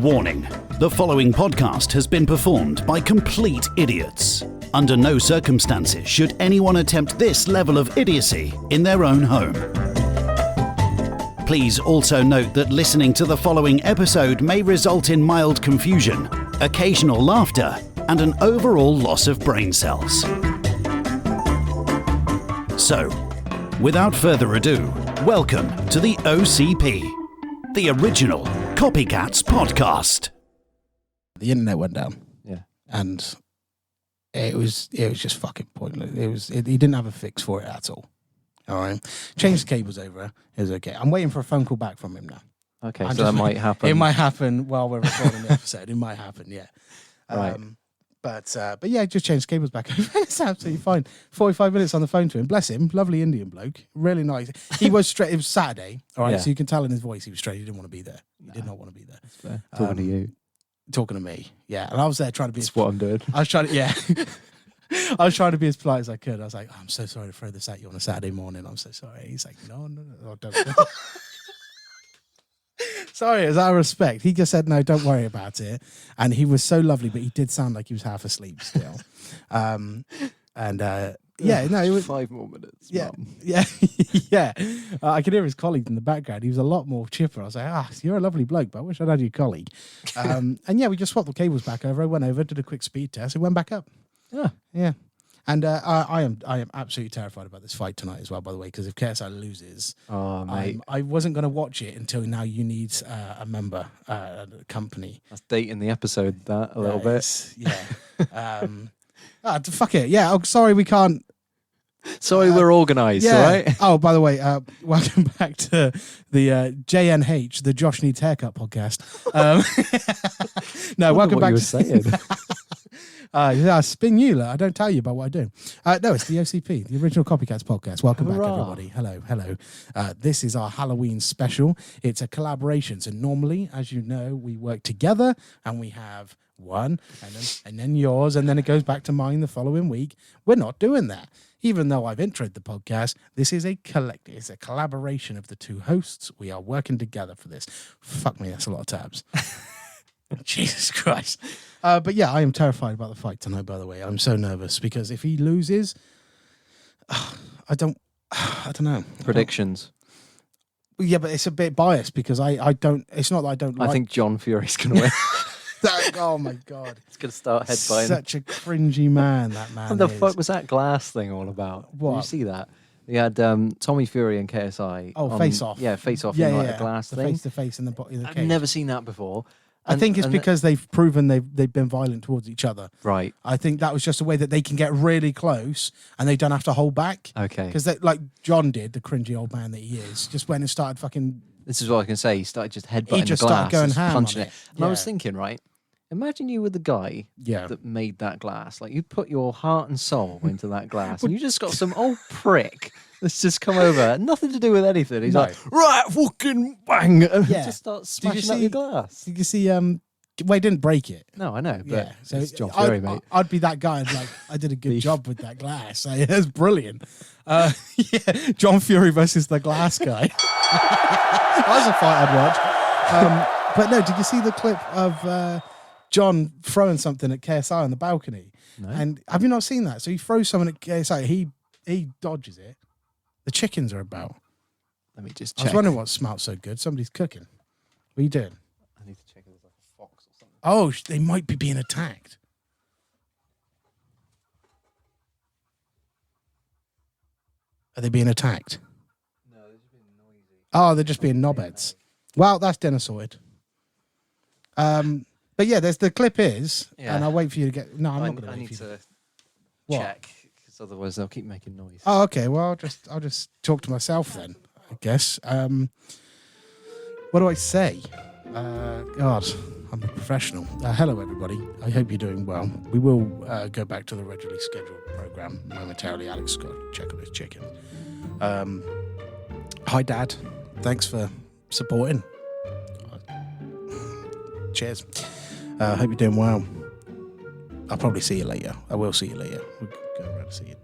Warning: the following podcast has been performed by complete idiots. Under no circumstances should anyone attempt this level of idiocy in their own home. Please also note that listening to the following episode may result in mild confusion, occasional laughter, and an overall loss of brain cells. So, without further ado, welcome to the OCP, the original Copycats podcast. The internet went down. Yeah. And it was just fucking pointless. He didn't have a fix for it at all. All right. Changed the cables over. It was okay. I'm waiting for a phone call back from him now. Okay, so that might happen. It might happen while we're recording the episode. It might happen, yeah. Right. But yeah, just changed the cables back over. It's absolutely fine. 45 minutes on the phone to him. Bless him. Lovely Indian bloke. Really nice. He was straight. It was Saturday. All right. Yeah. So you can tell in his voice he was straight. He didn't want to be there. He did not want to be there. That's fair. Talking to you. Talking to me. Yeah. And I was there trying to be That's what I'm doing. I was trying to, yeah. I was trying to be as polite as I could. I was like, oh, I'm so sorry to throw this at you on a Saturday morning. I'm so sorry. He's like, no, don't. Sorry, it was out of respect. He just said, no, don't worry about it. And he was so lovely, but he did sound like he was half asleep still. Yeah, no, it was 5 more minutes. Yeah, Mum. yeah, yeah. I could hear his colleague in the background. He was a lot more chipper. I was like, you're a lovely bloke, but I wish I'd had your colleague. And yeah, we just swapped the cables back over. I went over, did a quick speed test, and went back up. Yeah. And I am absolutely terrified about this fight tonight as well, by the way, because if KSI loses, Oh, mate. I wasn't going to watch it until now you need a member company. That's dating the episode, that, a little bit. Yeah. Fuck it. Yeah. Oh, sorry, we can't. Sorry, we're organised, Yeah. all right? Oh, by the way, welcome back to the JNH, the Josh Needs Haircut podcast. No, welcome back. You were saying. I spin you, look. I don't tell you about what I do. No, it's the OCP, the original Copycats podcast. Welcome back, everybody. Hello. This is our Halloween special. It's a collaboration. So normally, as you know, we work together and we have one and then yours, and then it goes back to mine the following week. We're not doing that. Even though I've introed the podcast, this is it's a collaboration of the two hosts. We are working together for this. Fuck me, that's a lot of tabs. Jesus Christ. But yeah, I am terrified about the fight tonight, by the way. I'm so nervous because if he loses, I don't know. Predictions. Yeah, but it's a bit biased because I don't, it's not that I don't like. I think John Fury's going to win. Oh my God. He's going to start headbutting. Such a cringy man, that man. What the fuck was that glass thing all about? What? Did you see that? He had Tommy Fury and KSI. Face off. Yeah, face off Yeah, in yeah, a glass the thing. face to face in the body of the I've cage. never seen that before. I think it's because they've proven they've been violent towards each other. Right. I think that was just a way that they can get really close and they don't have to hold back. Okay. Because like John did, the cringy old man that he is, just went and started fucking. This is what I can say. He started just headbutting He just the glass, started going just ham punching on it. it. And I was Yeah. thinking, right? Imagine you were the guy that made that glass. Like, you put your heart and soul into that glass, and you just got some old prick that's just come over, nothing to do with anything. He's like, right, fucking bang, and just starts smashing up your glass. You can see, well, he didn't break it. No, I know, but Yeah, so it's John Fury, mate. I'd be that guy and like, I did a good job with that glass. So, it was brilliant. Yeah, John Fury versus the glass guy. That's a fight I'd watch. But no, did you see the clip of John throwing something at KSI on the balcony? No. And have you not seen that? So he throws something at KSI. He dodges it. The chickens are about. Let me just I check. was wondering what smelled so good. Somebody's cooking. What are you doing? I need to check if there's like a fox or something. Oh, they might be being attacked. Are they being attacked? No, they're just being noisy. Oh, they're just being knobheads. Well, that's dinner sorted. But yeah, there's the clip is, and I'll wait for you to get. No, I'm not going to. I need to What? check, because otherwise they'll keep making noise. Oh, okay. Well, I'll just talk to myself then, I guess. What do I say? God, I'm a professional. Hello, everybody. I hope you're doing well. We will go back to the regularly scheduled program momentarily. Alex got to check on his chicken. Hi, Dad. Thanks for supporting. Cheers. Hope you're doing well. I'll probably see you later. I will see you later. We'll go around and see you.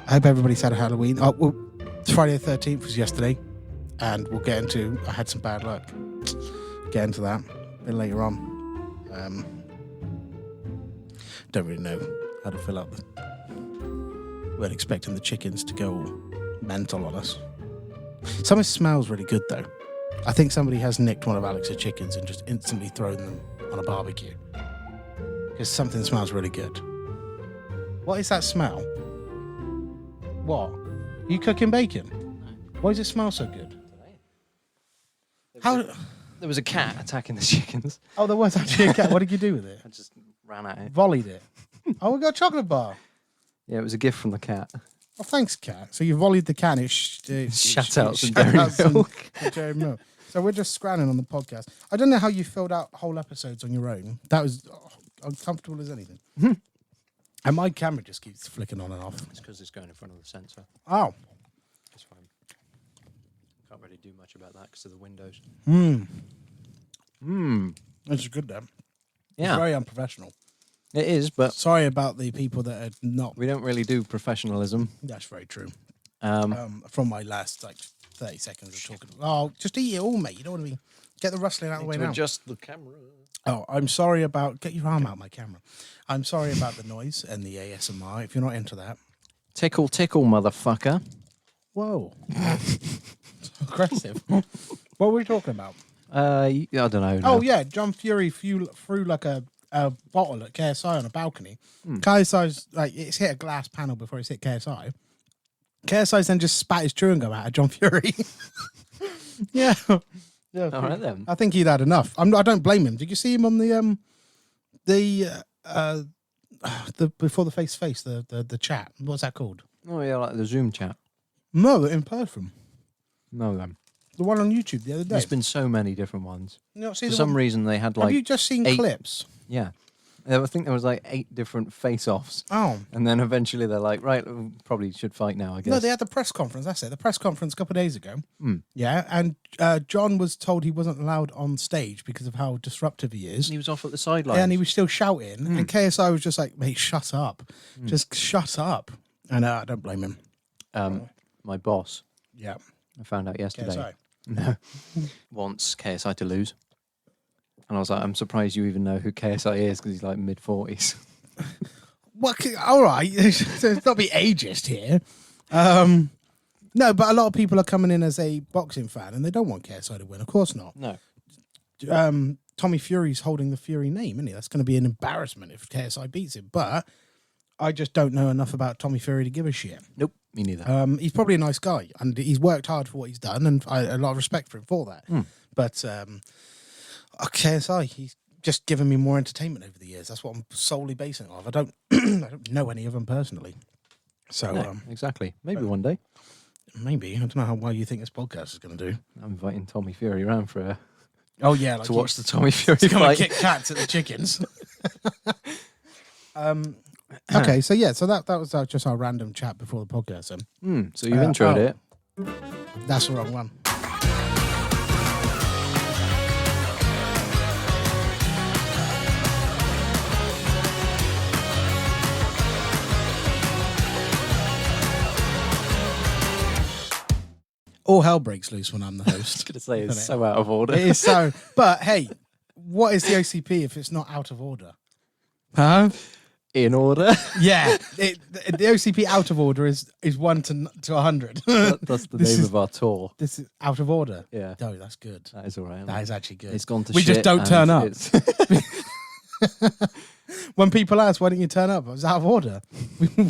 I hope everybody's had a Halloween. Oh, well, Friday the 13th was yesterday, and we'll get into. I had some bad luck. get into that a bit later on. Don't really know how to fill up the... Weren't expecting the chickens to go mental on us. Something smells really good, though. I think somebody has nicked one of Alex's chickens and just instantly thrown them on a barbecue. Because something smells really good. What is that smell? What? Are you cooking bacon? Why does it smell so good? How? There was a cat attacking the chickens. Oh, there was actually a cat. What did you do with it? I just ran at it. Volleyed it. Oh, we got a chocolate bar. Yeah, it was a gift from the cat. Oh, thanks, cat. So you volleyed the cat. It shut out some dairy milk. So we're just scranning on the podcast. I don't know how you filled out whole episodes on your own. That was uncomfortable as anything. And my camera just keeps flicking on and off. It's because it's going in front of the sensor. Oh. That's fine. Can't really do much about that because of the windows. That's good, then. Yeah. It's very unprofessional. It is, but... Sorry about the people that are not... We don't really do professionalism. That's very true. From my last, 30 seconds of talking... Oh, just eat it all, mate. You don't want to be... Get the rustling out of the way now. Adjust the camera. Oh, I'm sorry about... Get your arm out of my camera. I'm sorry about the noise and the ASMR, if you're not into that. Tickle, tickle, motherfucker. Whoa. Aggressive. What were we talking about? I don't know. Oh, yeah. John Fury threw like a bottle at KSI on a balcony. KSI's it's hit a glass panel before it's hit KSI. KSI's then just spat his chewing gum out at John Fury. Yeah. All right then. I think he'd had enough. I don't blame him. Did you see him on the before the face the chat? What's that called? Oh yeah, like the Zoom chat. No, in person. No, then. The one on YouTube the other day. There's been so many different ones. For some reason, they had Have you just seen clips? Yeah. I think there was 8 different face-offs. Oh. And then eventually they're like, right, we probably should fight now, I guess. No, they had the press conference. That's it. The press conference a couple of days ago. Yeah, and John was told he wasn't allowed on stage because of how disruptive he is. And he was off at the sideline. Yeah, and he was still shouting. And KSI was just like, mate, shut up. Just shut up. And I don't blame him. My boss. Yeah. I found out yesterday. KSI. No. Wants KSI to lose. And I was like, I'm surprised you even know who KSI is because he's like mid-40s. Well, all right. Let's not be ageist here. No, but a lot of people are coming in as a boxing fan and they don't want KSI to win. Of course not. No. Tommy Fury's holding the Fury name, isn't he? That's going to be an embarrassment if KSI beats him. But I just don't know enough about Tommy Fury to give a shit. Nope, me neither. He's probably a nice guy and he's worked hard for what he's done and I a lot of respect for him for that. But KSI, he's just given me more entertainment over the years. That's what I'm solely basing it off. I don't know any of them personally. So no, exactly. Maybe one day. Maybe. I don't know how well you think this podcast is going to do. I'm inviting Tommy Fury around for a... Oh, yeah. to watch the Tommy Fury fight. fight. Kick cats at the chickens. Okay, so yeah, so that was just our random chat before the podcast. So you've introed it. That's the wrong one. All hell breaks loose when I'm the host. I was going to say, it's so out of order. It is so. But hey, what is the OCP if it's not out of order? Huh? In order? Yeah. The OCP out of order is 1 to 100. That's the name of our tour. This is out of order? Yeah. Oh, that's good. That is all right. That is actually good. It's gone to we shit. We just don't turn up. When people ask, why didn't you turn up? I was out of order.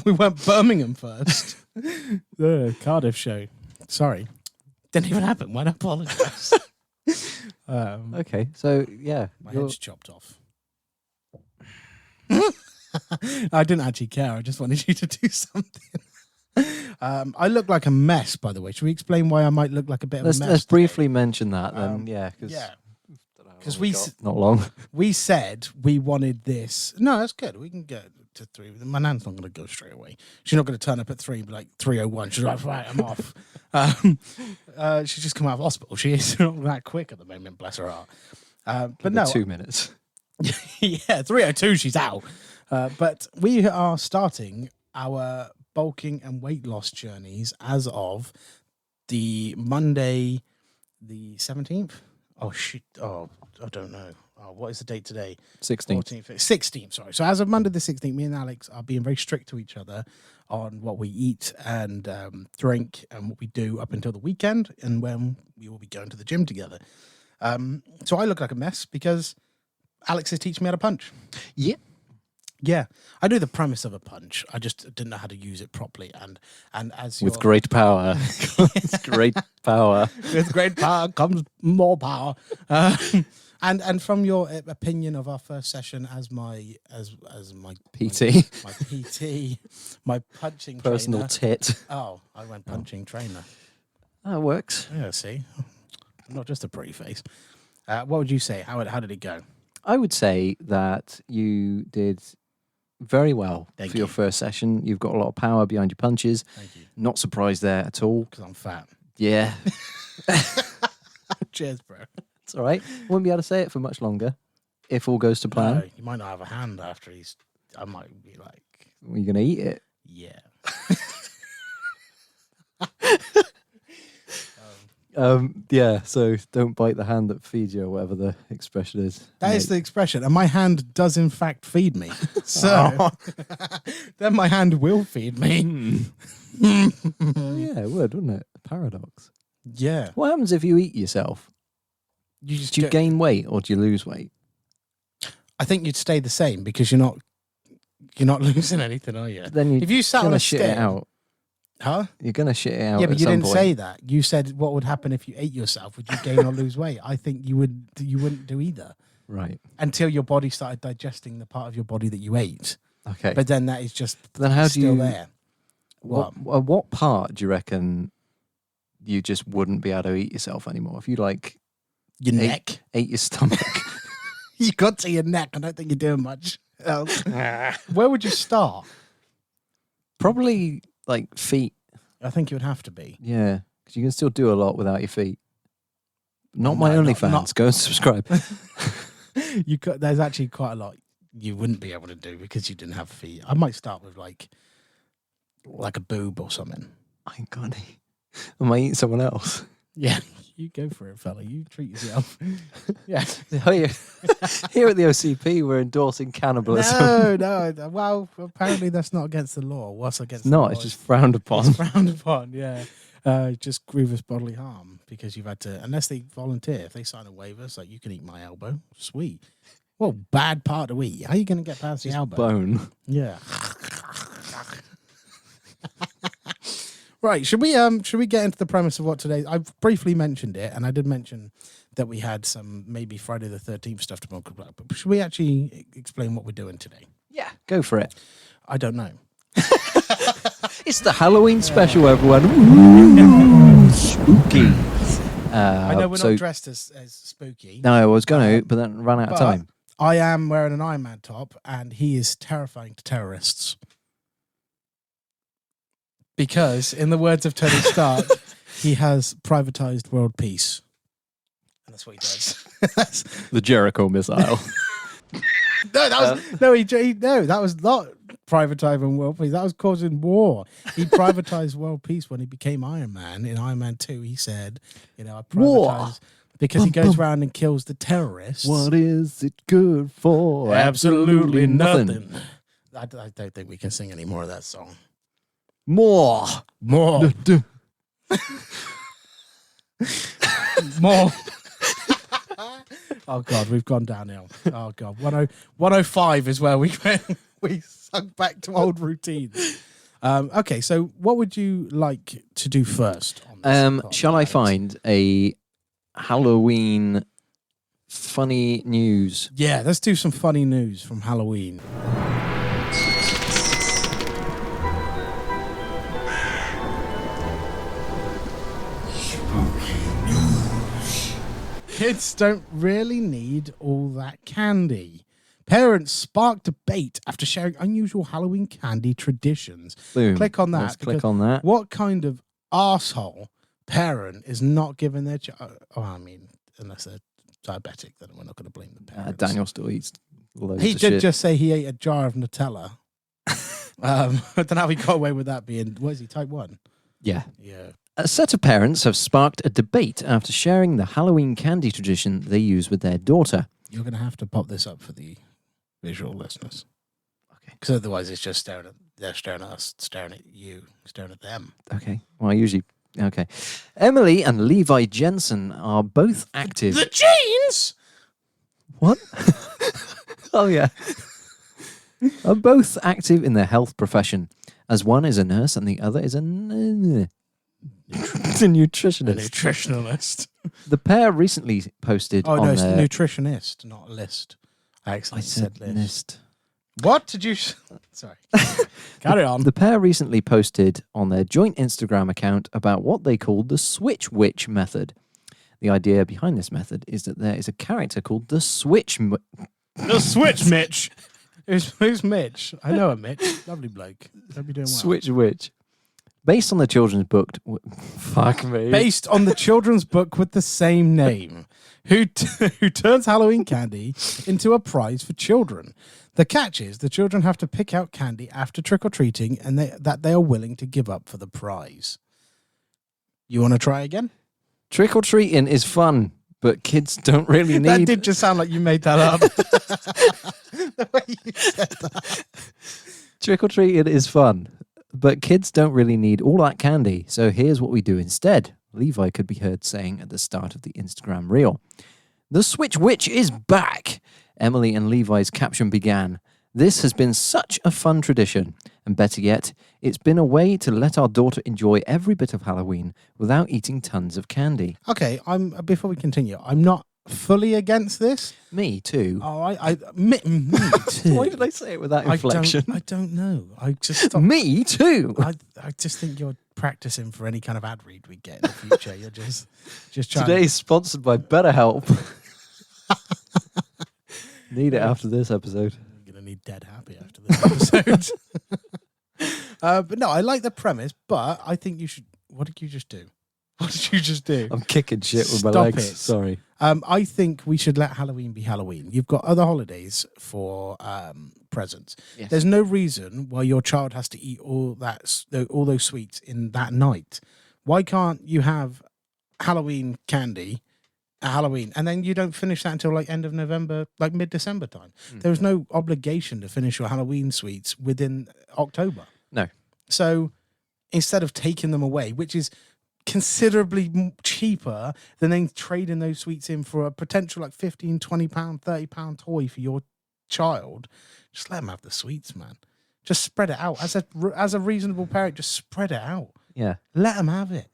We went Birmingham first. The Cardiff show. Sorry. Didn't even happen. Why not apologise? Okay, so yeah. My head's chopped off. I didn't actually care. I just wanted you to do something. I look like a mess, by the way. Should we explain why I might look like a bit of a mess? Let's briefly mention that then. Because we not long. We said we wanted this. No, that's good. We can get to 3. My nan's not going to go straight away. She's not going to turn up at 3 and be like 3:01. She's like, right, I'm off. She's just come out of hospital. She is not that quick at the moment, bless her heart. But no, 2 minutes. Yeah, 3:02. She's out. But we are starting our bulking and weight loss journeys as of the Monday, the 17th Oh, shit. Oh, I don't know. Oh, what is the date today? 16th. 16th, sorry. So as of Monday the 16th, me and Alex are being very strict to each other on what we eat and drink and what we do up until the weekend and when we will be going to the gym together. So I look like a mess because Alex is teaching me how to punch. Yeah. Yeah, I knew the premise of a punch. I just didn't know how to use it properly. And as with great power, great power. With great power comes more power. And from your opinion of our first session as my PT, my punching personal trainer. tit. Oh, I went punching trainer. That works. Yeah, see, not just a pretty face. What would you say? How did it go? I would say that you did very well for your first session. You've got a lot of power behind your punches. Thank you. Not surprised there at all. Because I'm fat. Yeah. Cheers, bro. It's all right. Won't be able to say it for much longer if all goes to plan. No, you might not have a hand after I might be like... Are you going to eat it? Yeah. Yeah, so don't bite the hand that feeds you, or whatever the expression is. That is the expression, and my hand does in fact feed me. So then my hand will feed me. Yeah, it would, wouldn't it? Paradox. Yeah. What happens if you eat yourself? Do you gain weight or do you lose weight? I think you'd stay the same because you're not losing anything, are you? Then if you sat on a shit it out. Huh? You're going to shit it out. Yeah, but you didn't point. say that. You said what would happen if you ate yourself? Would you gain or lose weight? I think you wouldn't do either. Right. Until your body started digesting the part of your body that you ate. Okay. But then that is just then how still do you, there. What part do you reckon you just wouldn't be able to eat yourself anymore? If you your neck, ate your stomach. You got to your neck. I don't think you're doing much else. Where would you start? Probably feet. I think it would have to be. Yeah, because you can still do a lot without your feet. Not my OnlyFans. Go and subscribe. There's actually quite a lot you wouldn't be able to do because you didn't have feet. I might start with like a boob or something. I ain't got any. Am I eating someone else? Yeah, you go for it, fella. You treat yourself. Yeah. Here at the OCP, we're endorsing cannibalism. No. Well, apparently that's not against the law. What's against the law? It's just frowned upon. It's frowned upon, yeah. Just grievous bodily harm because you've had to, unless they volunteer, if they sign a waiver, it's like, you can eat my elbow. Sweet. Well, bad part to eat. How are you going to get past the elbow? Bone. Yeah. Right, should we get into the premise of what today? I've briefly mentioned it, and I did mention that we had some maybe Friday the 13th stuff to talk about. But should we actually explain what we're doing today? Yeah, go for it. I don't know. It's the Halloween special, everyone. Ooh, spooky. I know we're not dressed as spooky. No, I was going to, but then ran out of time. I am wearing an Iron Man top, and he is terrifying to terrorists. Because, in the words of Tony Stark, he has privatized world peace. And that's what he does. The Jericho missile. That was not privatizing world peace. That was causing war. He privatized world peace when he became Iron Man. In Iron Man 2, he said, I privatized war. Because he goes around and kills the terrorists. What is it good for? Absolutely nothing. I don't think we can sing any more of that song. More. More. Oh, God, we've gone downhill. Oh, God. 105 is where we sunk back to old routines. Okay, so what would you like to do first? On this shall I find a Halloween funny news? Yeah, let's do some funny news from Halloween. Kids don't really need all that candy. Parents spark debate after sharing unusual Halloween candy traditions. Boom. Click on that. Let's click on that. What kind of arsehole parent is not giving their child... unless they're diabetic, then we're not going to blame the parents. Daniel still eats loads He of did shit. just say he ate a jar of Nutella. I don't know how he got away with that being... What is he, type 1? Yeah. Yeah. A set of parents have sparked a debate after sharing the Halloween candy tradition they use with their daughter. You're going to have to pop this up for the visual listeners. Okay. Because otherwise it's just they're staring at us, staring at you, staring at them. Okay. Well, okay. Emily and Levi Jensen are both active. The jeans! What? Oh, yeah. Are both active in their health profession, as one is a nurse and the other is a nutritionist. A nutritionalist. The pair recently posted on it's their... nutritionist, not list. I said list. List. What did you... Sorry. Carry on. The pair recently posted on their joint Instagram account about what they called the Switch Witch method. The idea behind this method is that there is a character called the Switch... The Switch Mitch. Who's Mitch? I know a Mitch. Lovely bloke. Hope you're doing well. Switch Witch. Based on the children's book... Fuck me. Based on the children's book with the same name. Who turns Halloween candy into a prize for children. The catch is the children have to pick out candy after trick-or-treating and that they are willing to give up for the prize. You want to try again? Trick-or-treating is fun, but kids don't really need... That did just sound like you made that up. The way you said that. Trick-or-treating is fun, but kids don't really need all that candy, so here's what we do instead. Levi could be heard saying at the start of the Instagram reel. The Switch Witch is back! Emily and Levi's caption began. This has been such a fun tradition, and better yet, it's been a way to let our daughter enjoy every bit of Halloween without eating tons of candy. Okay, before we continue, I'm not fully against this. Me too. Oh, me too. Why did I say it with that inflection? I don't know. I just Me too. I just think you're practicing for any kind of ad read we get in the future. You're just trying. Today's sponsored by BetterHelp. Need it after this episode. You're going to need Dead Happy after this episode. But no, I like the premise, but I think you should... What did you just do? What did you just do? I'm kicking shit with my Stop legs. it. Sorry. I think we should let Halloween be Halloween. You've got other holidays for presents. Yes. There's no reason why your child has to eat all those sweets in that night. Why can't you have Halloween candy at Halloween and then you don't finish that until like end of November, like mid-December time? There's no obligation to finish your Halloween sweets within October. No. So instead of taking them away, which is considerably cheaper than then trading those sweets in for a potential like £15, £20, £30 toy for your child, just let them have the sweets, man. Just spread it out. As a reasonable parent, just spread it out. Yeah. Let them have it.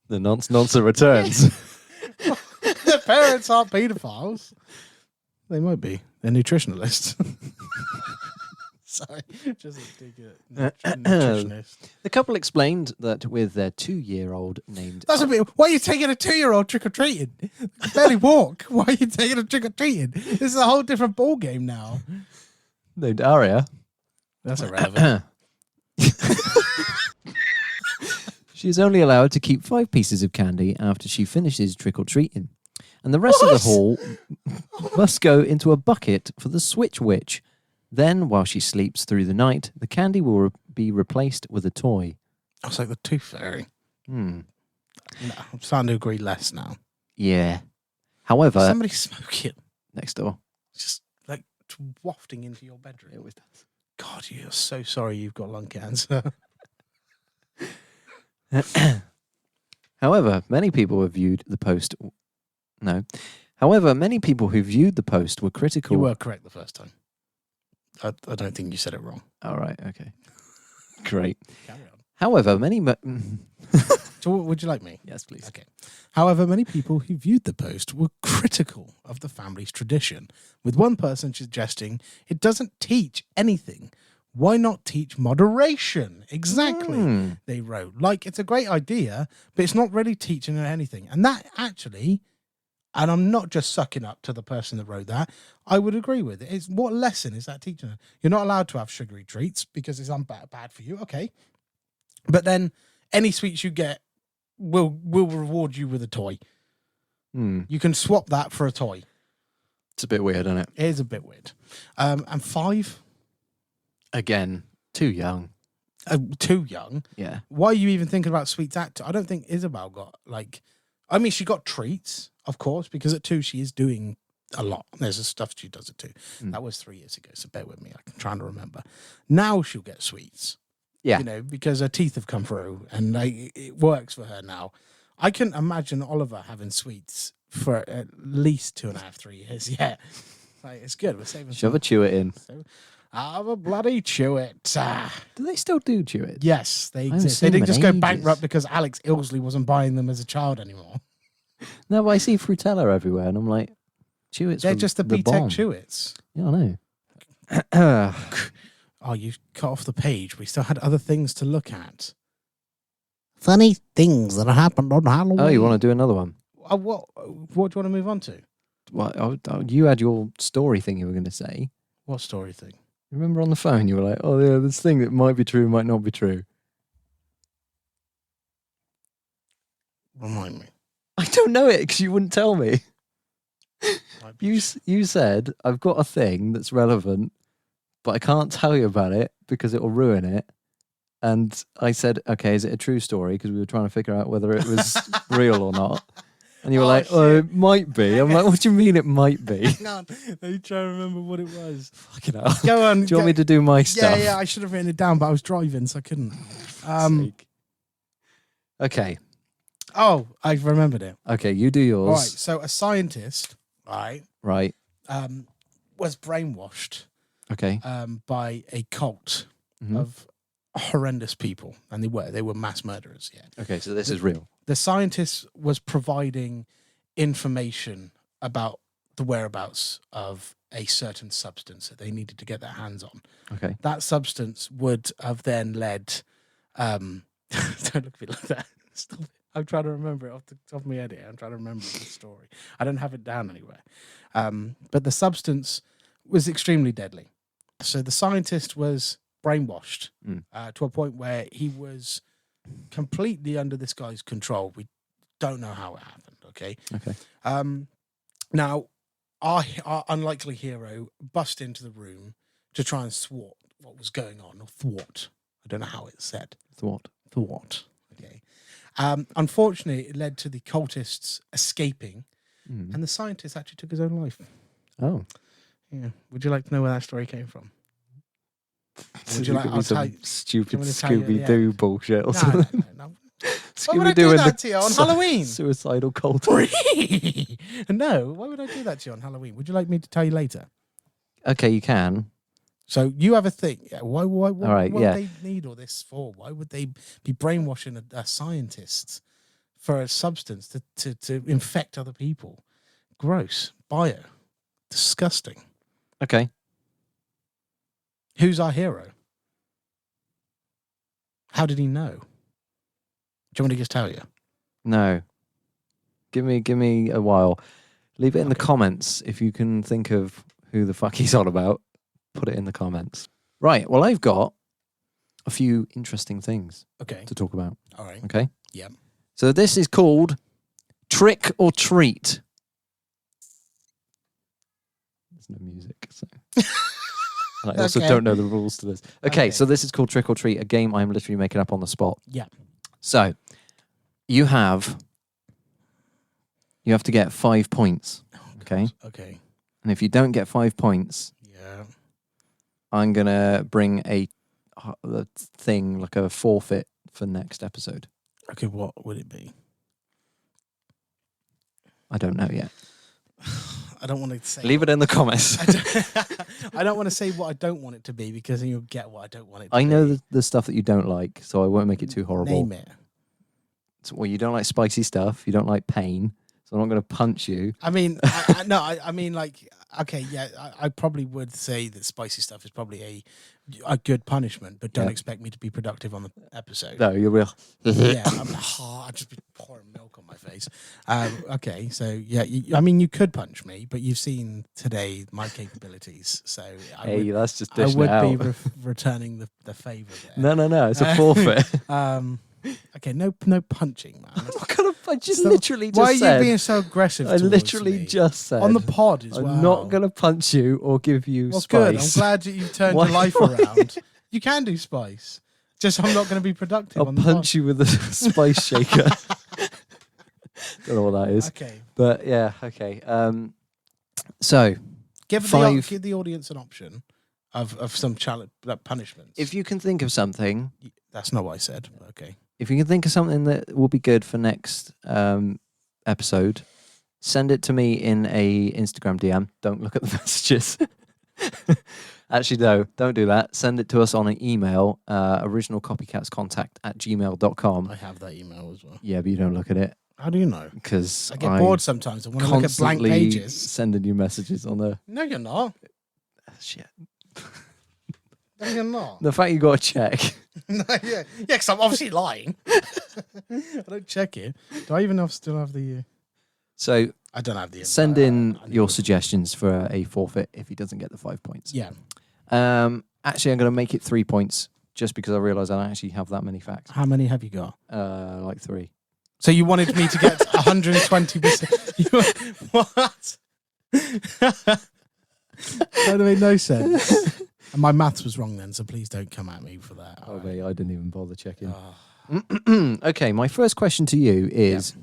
The nonce returns. Their parents aren't paedophiles. They might be. They're nutritionalists. Sorry, just a nutritionist. The couple explained that with their 2-year-old named... That's a bit... Why are you taking a 2-year-old trick-or-treating? Barely walk. Why are you taking a trick-or-treating? This is a whole different ball game now. Named Aria. That's irrelevant. She's only allowed to keep 5 pieces of candy after she finishes trick-or-treating. And the rest of the haul must go into a bucket for the Switch Witch. Then, while she sleeps through the night, the candy will be replaced with a toy. I was like the Tooth Fairy. No, I'm starting to agree less now. Yeah. However... Somebody smoking. Next door. Just like wafting into your bedroom. It always does. God, you're so sorry you've got lung cancer. However, many people who viewed the post... No. However, many people who viewed the post were critical... You were correct the first time. I don't think you said it wrong. All right, okay. Great. Carry on. However, many... So would you like me? Yes, please. Okay. However, many people who viewed the post were critical of the family's tradition, with one person suggesting it doesn't teach anything. Why not teach moderation? Exactly, they wrote. Like, it's a great idea, but it's not really teaching her anything. And that actually, and I'm not just sucking up to the person that wrote that, I would agree with it. It's what lesson is that teaching her? You're not allowed to have sugary treats because it's bad for you. Okay. But then any sweets you get will reward you with a toy. You can swap that for a toy. It's a bit weird, isn't it? It is a bit weird. And 5... Again, Too young. Too young? Yeah. Why are you even thinking about sweets at 2? I don't think Isabel got, like... I mean, she got treats, of course, because at 2 she is doing a lot. There's stuff she does at 2. That was 3 years ago, so bear with me. I'm trying to remember. Now she'll get sweets. Yeah. You know, because her teeth have come through, and it works for her now. I couldn't imagine Oliver having sweets for at least 2.5, 3 years. Yeah. Like, it's good. We're saving Shove a chew it in. So, have a bloody chew it. Do they still do chew it? Yes, they exist. They didn't just go bankrupt because Alex Ilsley wasn't buying them as a child anymore. No, but I see Frutella everywhere, and I'm like, chew it. They're just the B-Tech chew its. Yeah, I know. Oh, you cut off the page. We still had other things to look at. Funny things that happened on Halloween. Oh, you want to do another one? What do you want to move on to? Well, you had your story thing you were going to say. What story thing? Remember on the phone, you were like, oh, yeah, this thing that might be true, might not be true. Remind me. I don't know it because you wouldn't tell me. You said, I've got a thing that's relevant, but I can't tell you about it because it will ruin it. And I said, okay, is it a true story? Because we were trying to figure out whether it was real or not. And you were like, oh, it might be. I'm like, what do you mean it might be? Hang on. Let me try to remember what it was. Fucking hell. Go on. Do you want me to do my stuff? Yeah, I should have written it down, but I was driving, so I couldn't. Okay. Oh, I remembered it. Okay, you do yours. All right, so a scientist, right, was brainwashed okay, by a cult of horrendous people, and they were mass murderers. Yeah. Okay, so this is real. The scientist was providing information about the whereabouts of a certain substance that they needed to get their hands on. Okay. That substance would have then led... don't look at me like that. Stop it. I'm trying to remember it off the top of my head here. I'm trying to remember the story. I don't have it down anywhere. But the substance was extremely deadly. So the scientist was brainwashed to a point where he was completely under this guy's control. We don't know how it happened, okay? Okay. Now, our unlikely hero bust into the room to try and thwart what was going on, or thwart. I don't know how it's said. Thwart. Okay. Unfortunately, it led to the cultists escaping, and the scientist actually took his own life. Oh. Yeah. Would you like to know where that story came from? Would you like some stupid Scooby-Doo bullshit or something? No. Scooby-Doo why would I do that to you on Halloween? Suicidal cult. No, why would I do that to you on Halloween? Would you like me to tell you later? Okay, you can. So you have a thing. Yeah, why would they need all this for? Why would they be brainwashing a scientist for a substance to infect other people? Gross. Bio. Disgusting. Okay. Who's our hero? How did he know? Do you want me to just tell you? No. Give me a while. Leave it in the comments if you can think of who the fuck he's on about. Put it in the comments. Right. Well, I've got a few interesting things to talk about. All right. Okay? Yeah. So this is called Trick or Treat. There's no music, so... I also don't know the rules to this. Okay, so this is called Trick or Treat, a game I'm literally making up on the spot. Yeah. So, you have to get 5 points. Okay? Okay. And if you don't get 5 points, I'm going to bring a thing, like a forfeit for next episode. Okay, what would it be? I don't know yet. I don't want to say... Leave it in the comments. I don't want to say what I don't want it to be, because then you'll get what I don't want it to be. I know the stuff that you don't like, so I won't make it too horrible. Name it. Well, you don't like spicy stuff. You don't like pain. So I'm not going to punch you. I mean, I mean, like, okay, yeah, I probably would say that spicy stuff is probably a good punishment, but don't expect me to be productive on the episode. No, you're real. Yeah, I'd just be pouring milk on my face. Okay, so yeah, I mean, you could punch me, but you've seen today my capabilities, so that's just I would out. be returning the favour there. No, it's a forfeit. Okay, no punching, man. What kind of punch? You literally just said. Why are you being so aggressive? I literally just said on the pod as well. I'm not going to punch you or give you well, spice. Good. I'm glad that you turned your life around You can do spice. Just I'm not going to be productive. I'll punch you with a spice shaker. Don't know what that is. Okay. But yeah, okay. So give the audience an option of some challenge punishments. If you can think of something, that's not what I said. Okay. If you can think of something that will be good for next episode, send it to me in a Instagram DM. Don't look at the messages. Actually, no, don't do that. Send it to us on an email, originalcopycatscontact@gmail.com. I have that email as well. Yeah, but you don't look at it. How do you know? Because I get bored sometimes. I want to look at blank pages. Sending you messages on there. No, you're not. Shit. No, you're not. The fact you got to check. Yeah, because I'm obviously lying. I don't check it. Do I even still have the... So I don't have the... Send in your suggestions for a forfeit if he doesn't get the 5 points. Yeah. Actually, I'm going to make it 3 points just because I realise I don't actually have that many facts. How many have you got? Like 3. So you wanted me to get 120%? What? That made no sense. And my maths was wrong then, so please don't come at me for that. Oh, mate, I didn't even bother checking. Okay, my first question to you is,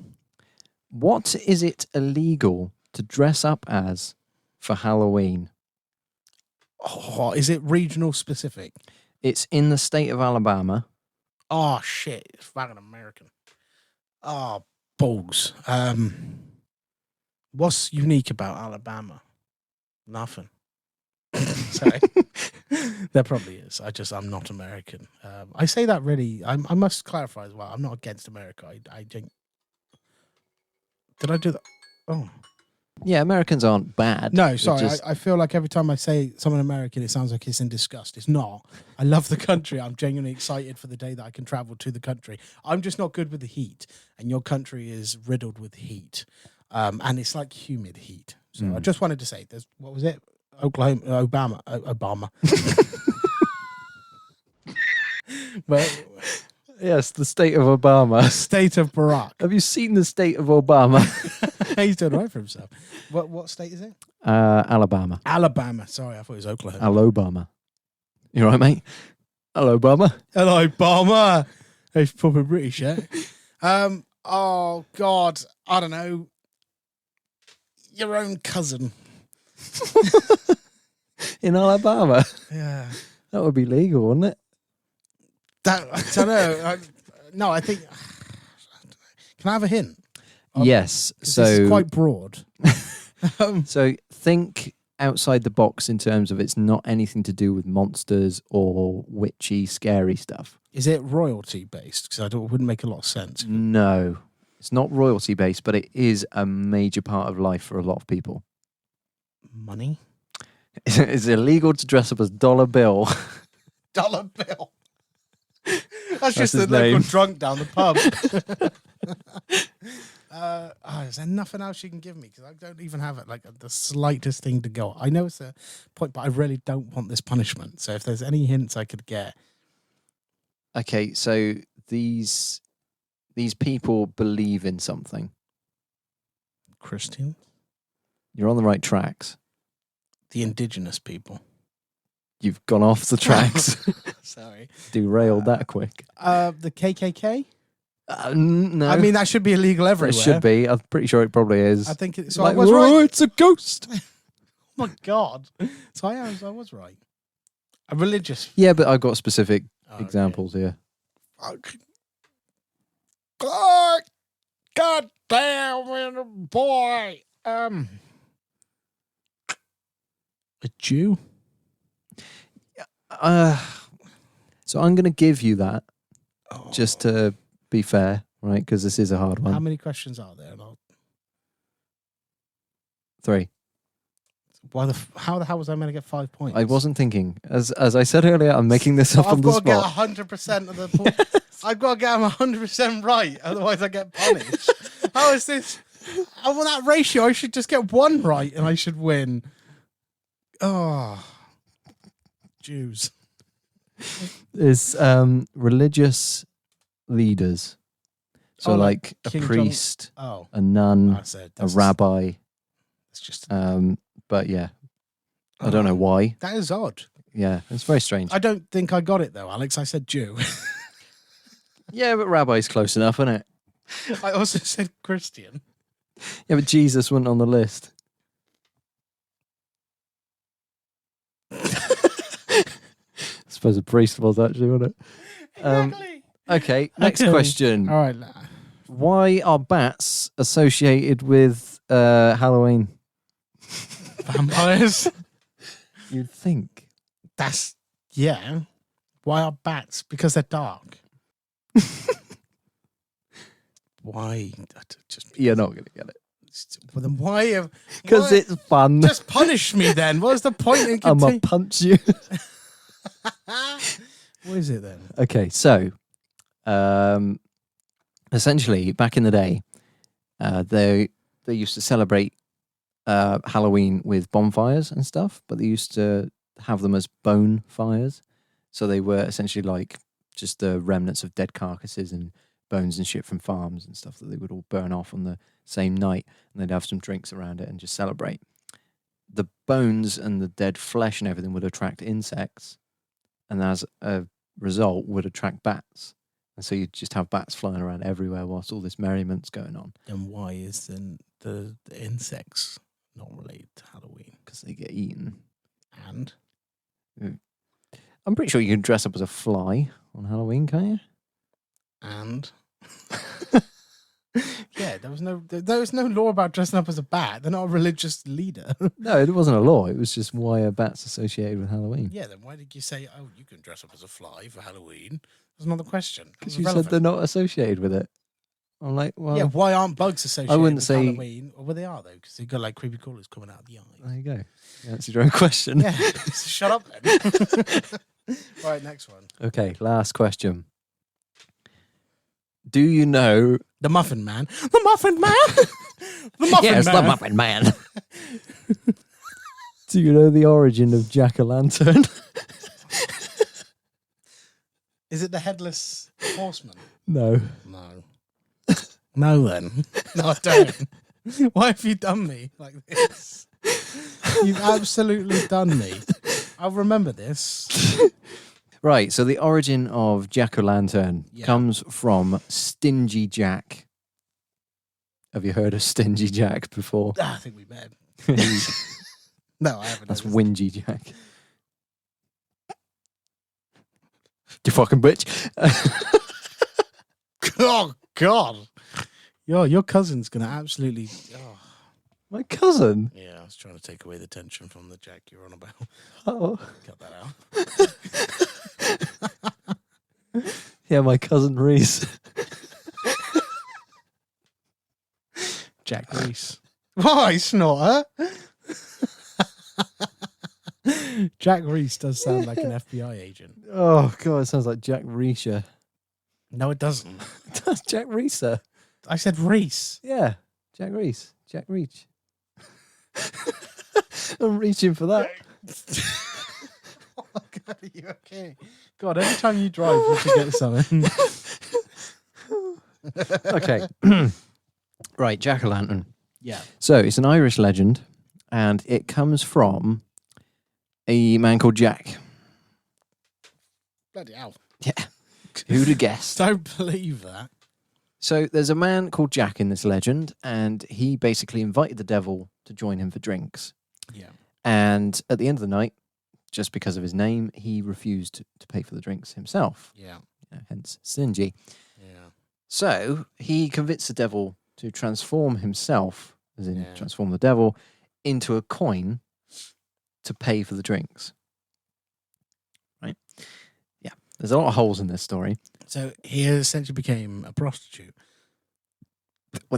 what is it illegal to dress up as for Halloween? Oh, is it regional specific? It's in the state of Alabama. Oh, shit. It's fucking American. Oh, balls. What's unique about Alabama? Nothing. Sorry. There probably is. I'm not American. I say that really. I must clarify as well. I'm not against America. I think. Did I do that? Oh. Yeah, Americans aren't bad. No, sorry. I feel like every time I say someone American, it sounds like it's in disgust. It's not. I love the country. I'm genuinely excited for the day that I can travel to the country. I'm just not good with the heat. And your country is riddled with heat. And it's like humid heat. So I just wanted to say, what was it? Obama. Well, yes, the state of Obama. State of Barack. Have you seen the state of Obama? He's doing right for himself. What state is it? Alabama. Alabama. Sorry, I thought it was Oklahoma. Alabama. You all right, mate? Hello, Obama. Hello, Obama. He's proper British, yeah? Oh, God. I don't know. Your own cousin. In Alabama? Yeah. That would be legal, wouldn't it? I don't know. No, I think... Can I have a hint? Yes. So this is quite broad. So think outside the box in terms of it's not anything to do with monsters or witchy, scary stuff. Is it royalty based? Because it wouldn't make a lot of sense. No, it's not royalty based, but it is a major part of life for a lot of people. Money? It's illegal to dress up as Dollar Bill. Dollar Bill. That's just the local drunk down the pub. Is there nothing else you can give me? Because I don't even have it, like the slightest thing to go. I know it's a point, but I really don't want this punishment. So if there's any hints I could get. Okay, so these people believe in something. Christian? You're on the right tracks. The indigenous people. You've gone off the tracks. Sorry. Derailed that quick. The KKK? No. I mean, that should be illegal everywhere. It should be. I'm pretty sure it probably is. I think it's... So like, I was right. It's a ghost. Oh, my God. So I was right. A religious... Yeah, but I've got specific examples here. God damn, boy. A Jew? So I'm going to give you that just to be fair, right? Because this is a hard one. How many questions are there? 3. How the hell was I meant to get 5 points? I wasn't thinking. As I said earlier, I'm making this up on the spot. I've got to get 100% of the points. I've got to get them 100% right, otherwise I get punished. How is this? I want that ratio. I should just get 1 right and I should win. Oh, Jews. It's religious leaders. So like a priest, a nun, a rabbi. It's just... but yeah, I don't know why. That is odd. Yeah, it's very strange. I don't think I got it though, Alex. I said Jew. Yeah, but rabbi's close enough, isn't it? I also said Christian. Yeah, but Jesus wasn't on the list. I suppose a priest was actually, wasn't it? Exactly. Okay, next question. All right. Why are bats associated with Halloween? Vampires. You'd think. Yeah. Why are bats? Because they're dark. Why? You're not going to get it. Well, then why? Because it's fun. Just punish me then. What's the point in I'm going to punch you. What is it then? Okay, so essentially, back in the day, they used to celebrate Halloween with bonfires and stuff, but they used to have them as bone fires. So they were essentially like just the remnants of dead carcasses and bones and shit from farms and stuff that they would all burn off on the same night, and they'd have some drinks around it and just celebrate. The bones and the dead flesh and everything would attract insects, and as a result would attract bats. And so you'd just have bats flying around everywhere whilst all this merriment's going on. And why is then the insects not related to Halloween? Because they get eaten. And? I'm pretty sure you can dress up as a fly on Halloween, can't you? And? Yeah, there was no law about dressing up as a bat. They're not a religious leader. No, it wasn't a law. It was just why are bats associated with Halloween? Yeah, then why did you say, oh, you can dress up as a fly for Halloween? That's another question. Because you said they're not associated with it. I'm like, well... Yeah, why aren't bugs associated with Halloween? Well, they are, though, because they've got, like, creepy crawlers coming out of the eyes. There you go. You answered your own question. Yeah, shut up, then. All right, next one. Okay, last question. Do you know... The Muffin Man? The Muffin Man? The Muffin yes, Man. the Muffin Man. Do you know the origin of Jack-o'-lantern? Is it the Headless Horseman? No. No. No, then. No, I don't. Why have you done me like this? You've absolutely done me. I'll remember this. Right, so the origin of Jack-o'-lantern comes from Stingy Jack. Have you heard of Stingy Jack before? I think we met. No, I haven't. That's Whingy Jack. You fucking bitch. Oh, God. Your cousin's going to absolutely... Oh. My cousin? Yeah, I was trying to take away the tension from the Jack you're on about. Oh. Cut that out. Yeah, my cousin Reese. Jack Reese. Why, Snorter? Jack Reese does sound like an FBI agent. Oh, God, it sounds like Jack Reacher. No, it doesn't. That's Jack Reeser. I said Reese. Yeah, Jack Reese. Jack Reach. I'm reaching for that. Oh, my God, are you okay? God, every time you drive, you forget something. Okay. Right, Jack-o'-lantern. Yeah. So it's an Irish legend, and it comes from a man called Jack. Bloody hell. Yeah. Who'd have guessed? Don't believe that. So there's a man called Jack in this legend, and he basically invited the devil to join him for drinks. Yeah. And at the end of the night, just because of his name, he refused to pay for the drinks himself. Yeah. Hence, stingy. Yeah. So he convinced the devil to transform himself, as in transform the devil, into a coin to pay for the drinks. Right? Yeah. There's a lot of holes in this story. So he essentially became a prostitute.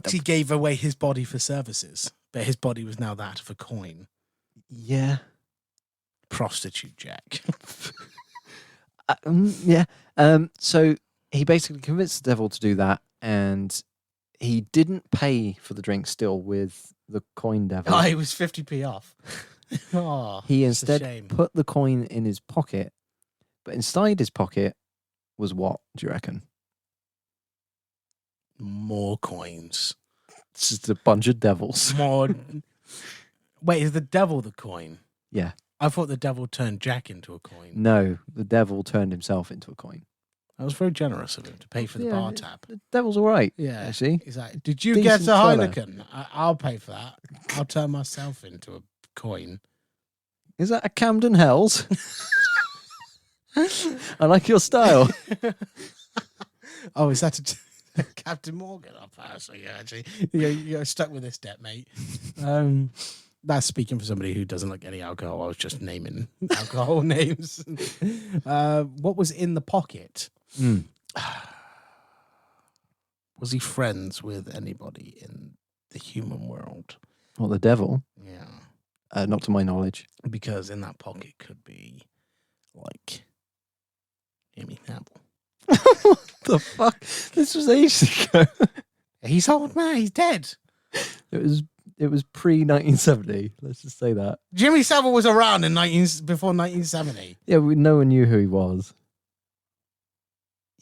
He gave away his body for services, but his body was now that of a coin. Yeah. Prostitute Jack. Yeah. So he basically convinced the devil to do that, and he didn't pay for the drink still with the coin devil. Oh, he was 50p off. Oh, he instead put the coin in his pocket, but inside his pocket was what, do you reckon? More coins. It's just a bunch of devils. More. Wait, is the devil the coin? Yeah. I thought the devil turned Jack into a coin. No, the devil turned himself into a coin. That was very generous of him to pay for the bar tab. The devil's all right. Yeah. Actually. Exactly. Did you Decent get a fella. Heineken? I'll pay for that. I'll turn myself into a coin. Is that a Camden Hells? I like your style. Oh, is that a Captain Morgan? Oh, actually, you're stuck with this debt, mate. That's speaking for somebody who doesn't like any alcohol. I was just naming alcohol names. What was in the pocket? Was he friends with anybody in the human world? What, the devil? Yeah. Not to my knowledge. Because in that pocket could be, like, Jimmy Savile. What the fuck? This was ages ago. He's old, man. He's dead. It was pre-1970. Let's just say that. Jimmy Savile was around before 1970. Yeah, no one knew who he was.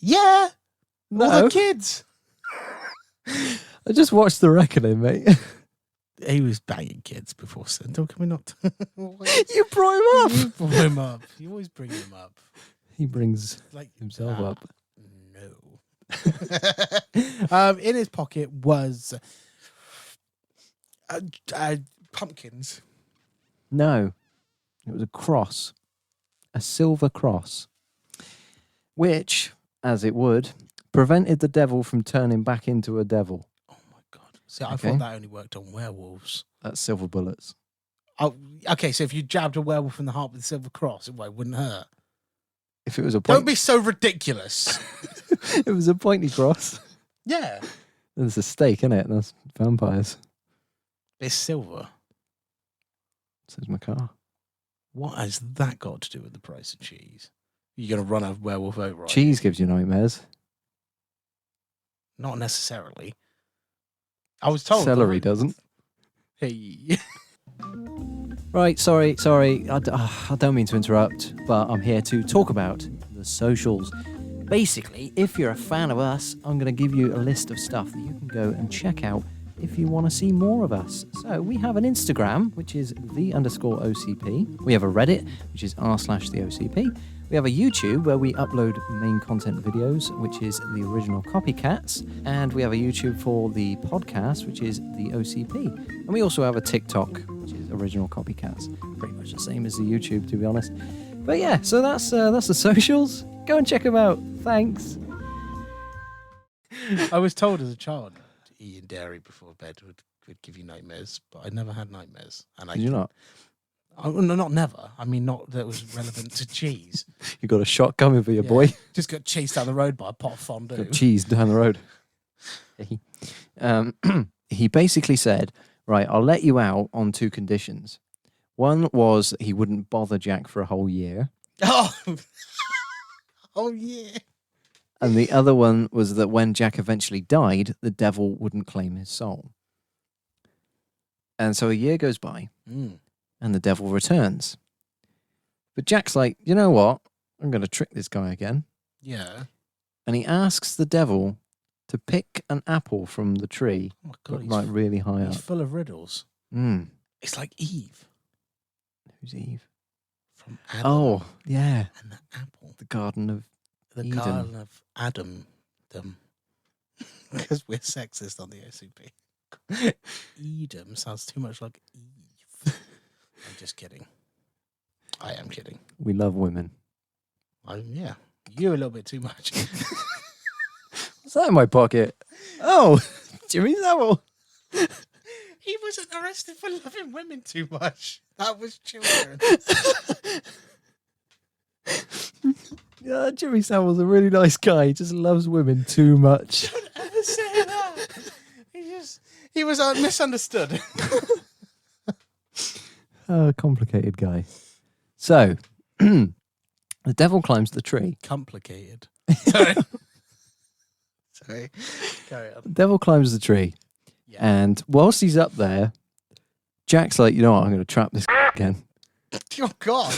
Yeah. No. All the kids. I just watched The Reckoning, mate. He was banging kids before, so can we not? You brought him up. You brought him up. You always bring him up. He brings Like himself up. No. In his pocket was pumpkins. No, it was a cross, a silver cross, which, as it would, prevented the devil from turning back into a devil. Oh my god! See, I thought that only worked on werewolves. That's silver bullets. Oh, okay. So if you jabbed a werewolf in the heart with a silver cross, it wouldn't hurt. If it was a Don't be so ridiculous. It was a pointy cross. Yeah. There's a stake in it. That's vampires. It's silver. Says my car. What has that got to do with the price of cheese? You're going to run a werewolf over, right? Cheese gives you nightmares. Not necessarily. I was told. Celery doesn't. Hey. Right, sorry. I don't mean to interrupt, but I'm here to talk about the socials. Basically, if you're a fan of us, I'm going to give you a list of stuff that you can go and check out if you want to see more of us. So we have an Instagram, which is _OCP. We have a Reddit, which is r/theOCP. We have a YouTube where we upload main content videos, which is the original Copycats. And we have a YouTube for the podcast, which is the OCP. And we also have a TikTok, which is original Copycats. Pretty much the same as the YouTube, to be honest. But yeah, so that's the socials. Go and check them out. Thanks. I was told as a child eating dairy before bed would give you nightmares, but I never had nightmares. And Did you not? No, not never. I mean, not that it was relevant to cheese. You got a shot coming for your boy. Just got chased down the road by a pot of fondue. Got cheese down the road. He basically said, right, I'll let you out on 2 conditions. One was that he wouldn't bother Jack for a whole year. Oh, yeah. And the other one was that when Jack eventually died, the devil wouldn't claim his soul. And so a year goes by, and the devil returns. But Jack's like, you know what? I'm going to trick this guy again. Yeah. And he asks the devil to pick an apple from the tree, Oh my God, like really high up. He's full of riddles. It's like Eve. Who's Eve? From Adam. Oh, yeah. And the apple. The Garden of The Eden. Garden of Adam. Because we're sexist on the OCP. Edom sounds too much like Eve. I'm just kidding. I am kidding. We love women. Yeah. You a little bit too much. What's that in my pocket? Oh, Jimmy Savile. He wasn't arrested for loving women too much. That was children. Yeah, Jimmy Savile's a really nice guy. He just loves women too much. Don't ever say that. He was misunderstood. Complicated guy. So, the devil climbs the tree. Complicated. Sorry. Carry on. The devil climbs the tree. Yeah. And whilst he's up there, Jack's like, you know what, I'm going to trap this again. Oh, God.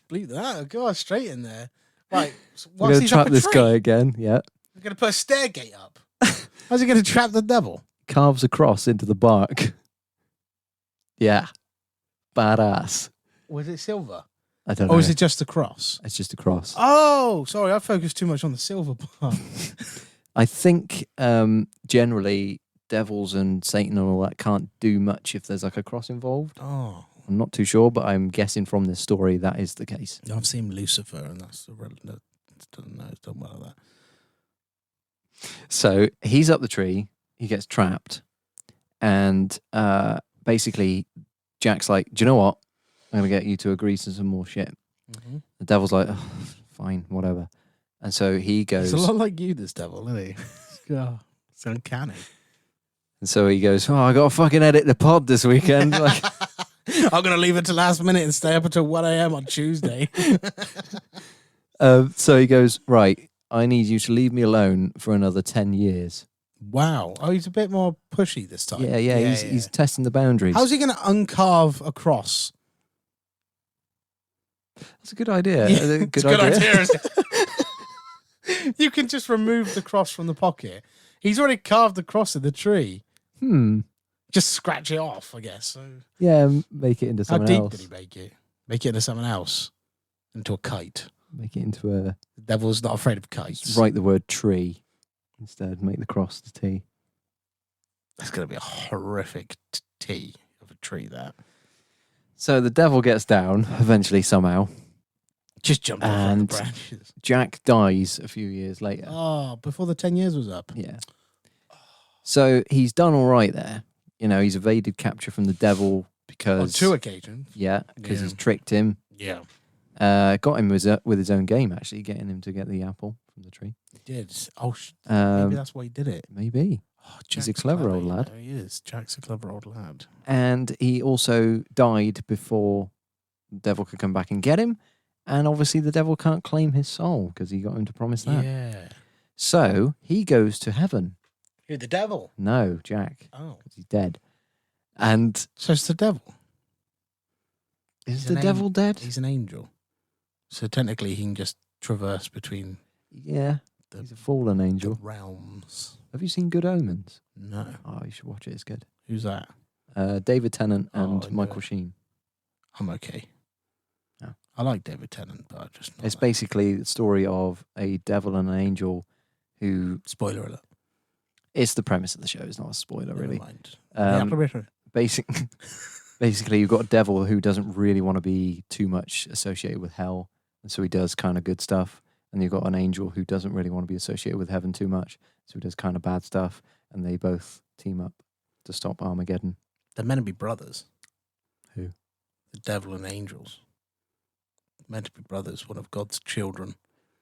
Believe that. Go straight in there. Right. So I'm going to trap this guy again. Yeah. We're going to put a stair gate up. How's he going to trap the devil? Carves a cross into the bark. Yeah. Badass. Was it silver? I don't know. Or is it just the cross? It's just a cross. Oh, sorry, I focused too much on the silver part. I think generally devils and Satan and all that can't do much if there's like a cross involved. Oh. I'm not too sure, but I'm guessing from this story that is the case. I've seen Lucifer, and that's the doesn't know, it's done well at that. So he's up the tree, he gets trapped, and basically Jack's like, do you know what? I'm going to get you to agree to some more shit. Mm-hmm. The devil's like, oh, fine, whatever. And so he goes... He's a lot like you, this devil, isn't he? Oh, it's uncanny. And so he goes, I got to fucking edit the pod this weekend. Like, I'm going to leave it to last minute and stay up until 1 a.m. on Tuesday. So he goes, right, I need you to leave me alone for another 10 years. Wow. Oh, he's a bit more pushy this time. Yeah. He's testing the boundaries. How's he going to uncarve a cross? That's a good idea. Yeah, good idea. You can just remove the cross from the pocket. He's already carved the cross in the tree. Just scratch it off, I guess. So, yeah, make it into something else. How deep did he make it? Make it into something else? Into a kite? Make it into a... The devil's not afraid of kites. Just write the word tree instead. Make the cross the T. That's going to be a horrific T of a tree, that. So the devil gets down eventually somehow. Just jumped off the branches. Jack dies a few years later. Oh, before the 10 years was up. Yeah. So he's done all right there. You know, he's evaded capture from the devil because... On 2 occasions. Yeah, because he's tricked him. Yeah. Got him with his own game, actually, getting him to get the apple from the tree. He did. Oh, maybe that's why he did it. Maybe. Oh, he's a clever old lad. He is. Jack's a clever old lad. And he also died before the devil could come back and get him. And obviously the devil can't claim his soul because he got him to promise that. Yeah. So he goes to heaven. Who, the devil? No, Jack. Oh. Because he's dead. And... So it's the devil. Is the devil dead? He's an angel. So technically he can just traverse between... Yeah. He's a fallen angel. The realms. Have you seen Good Omens? No. Oh, you should watch it. It's good. Who's that? David Tennant and Michael Sheen. I'm okay. No. I like David Tennant, but I just... It's basically the story of a devil and an angel who... Spoiler alert. It's the premise of the show. It's not a spoiler, really. Basically, you've got a devil who doesn't really want to be too much associated with hell, and so he does kind of good stuff. And you've got an angel who doesn't really want to be associated with heaven too much, so he does kind of bad stuff, and they both team up to stop Armageddon. They're meant to be brothers. Who? The devil and angels. Meant to be brothers, one of God's children.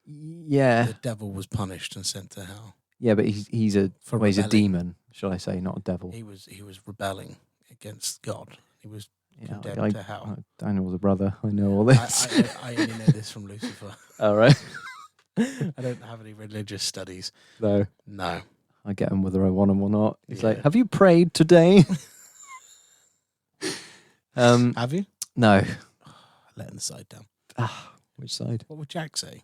Yeah. The devil was punished and sent to hell. Yeah, but he's a demon, shall I say, not a devil. He was rebelling against God. He was condemned to hell. Daniel was a brother. I know all this. I only know this from Lucifer. All right. I don't have any religious studies. No. I get him whether I want him or not. He's like, have you prayed today? Have you? No. Letting the side down. Which side? What would Jack say?